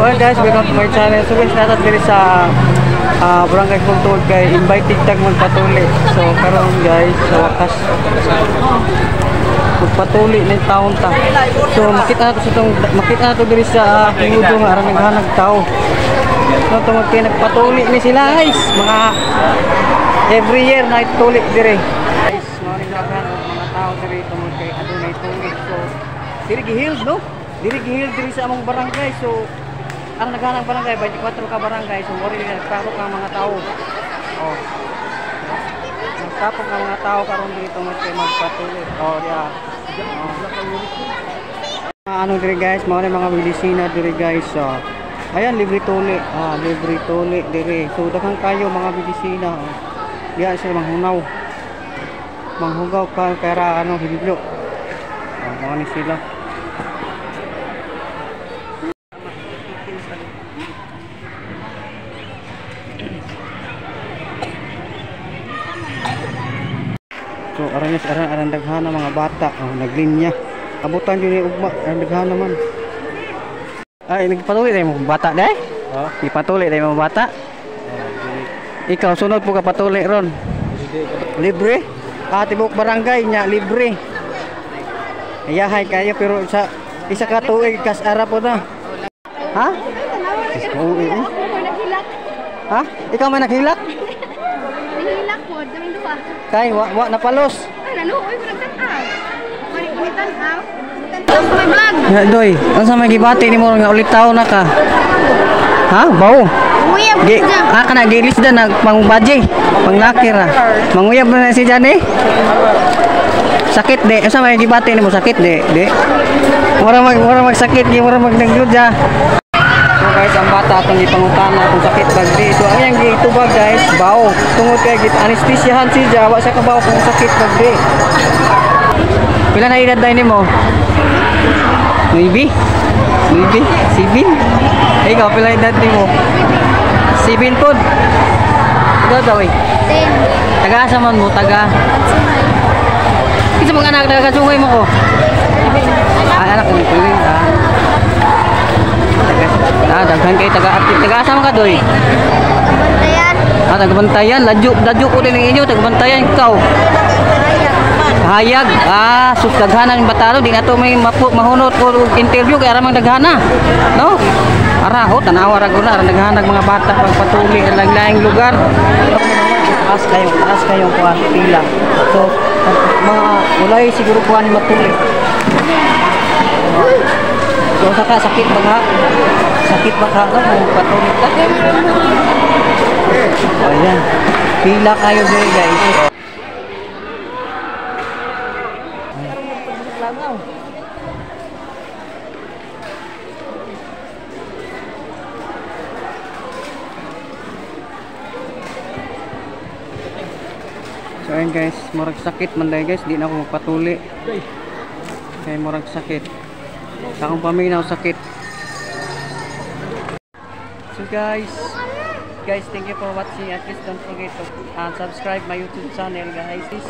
Alright guys, welcome to my channel. So guys, natat diri sa Barangay Kultod kay invited tag magpatuli. So karon guys, sa wakas magpatuli na taon ta. So makita nato diri sa hingudo nga aron naghanag tao. No tungod kay nagpatuli ni sila guys. Mga every year na ituli diri. Guys, morning daghan mga tao diri tungod kay adunay tuli. So diri gihild no? Diri gihild diri sa among barangay. So ang naghanang barangay 24 ka barangay. So mori nagtapok ang mga tao. Oh. Nagtapok ang mga tao karon dito kay magpatuli. Oh, yeah. Ano diri guys, mao na mga medisina diri guys. Ayan libre tuli. Libre tuli diri. So daghang kayo mga medisina. Diya sila manghunaw. Manghugaw ka kaya ano hiblo. Mao ni sila. So aran daghana mga bata naglinya. Abutan yun yung ugma daghana man. Ay nagpatuloy tayo mga bata dai? Oh, ipatuloy tayo mga bata. Ikaw sunod po ka patuloy ron. Libre? Tibok barangay nya libre. Ayahay kayo pero sa isa ka tuig kas ara po na. Ha? Ha? Ikaw man naghilak? Nahilak po, daming duwa. Kay wa napalos. Ay, naluoy ko nagtanaw. Manitan aw. Tapos may vlog. Ya doy, unsa may gibati nimo nga ulit taon na ka? Ha? Bawo. Uyab ka. Kana gilis da nag pangbaje, panglakir na. Manguyab na si Jan eh. Sakit de, unsa may gibati nimo sakit de? Mura magsakit, mura magnagludya. So guys, ang bata atong ipangutana kung sakit bagdi. So ang yang gitubag guys, bawo. Tungod kay git anestesiahan si Jawa sa kabaw kung sakit bagdi. Pila na edad dai nimo? Maybe? Sibin? Ikaw pila edad nimo? Sibin pod. Ikaw daw eh. 10. Taga asa man mo taga? Kinsa mga anak daga sungay mo ko? Anak ni Kuya. Daghan kay taga asa man ka doy? Bantayan. Taga-bantayan, ladyo ko din inyo, taga-bantayan ikaw. Hayag. Sus daghanan batalo di nato may mahunot ko interview kay aramang daghana. No? Ara tanawa ra guna ara daghanag mga bata pagpatuli sa laing lugar. Taas kayong kuan pila. So mga ulay siguro kuan ni matuli. So sakit ba ka no patuloy ta. Ayan. Pila kayo diri guys. So ayan guys, murag sakit man dahil guys, di na ako magpatuli. Kaya murag sakit. Sa akong paminaw sakit. So guys, thank you for watching. At least don't forget to subscribe my YouTube channel guys. Please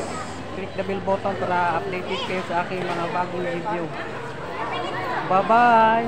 click the bell button para updated kayo sa aking mga bagong video. Bye bye.